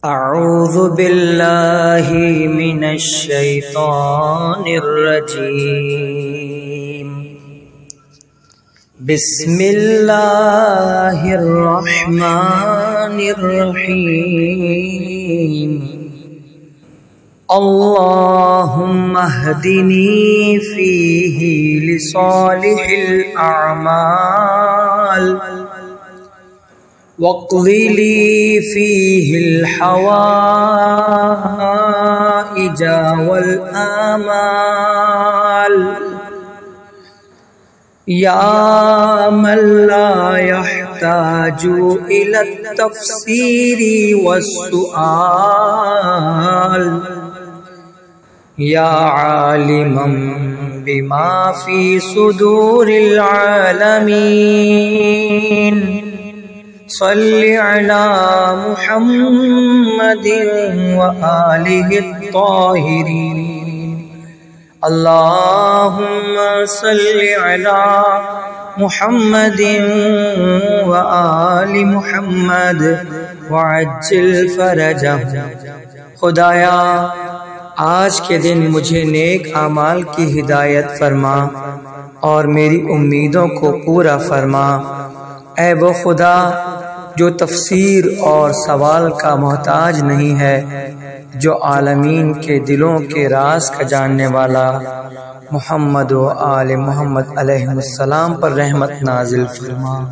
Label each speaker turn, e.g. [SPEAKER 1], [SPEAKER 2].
[SPEAKER 1] اعوذ باللہ من الشیطان الرجیم بسم اللہ الرحمن الرحیم اللہم اہدنی فیہ لصالح الاعمال واقضِ لِي فِيهِ الْحَوَائِجَ وَالْآمَالَ يَا مَن لَّا يَحْتَاجُ إِلَى التَّفْسِيرِ وَالسُّؤَالِ يَا عَالِمًا بِمَا فِي صُدُورِ الْعَالَمِينَ صل على محمد وآله الطاهرين اللهم صل على محمد وآل محمد وعجل فرجهم۔ خدایا آج کے دن مجھے نیک اعمال کی ہدایت فرما اور میری امیدوں کو پورا فرما۔ اے وہ خدا جو تفسیر اور سوال کا محتاج نہیں ہے، جو عالمین کے دلوں کے راز کا جاننے والا، محمد و آل محمد علیہ السلام پر رحمت نازل فرما۔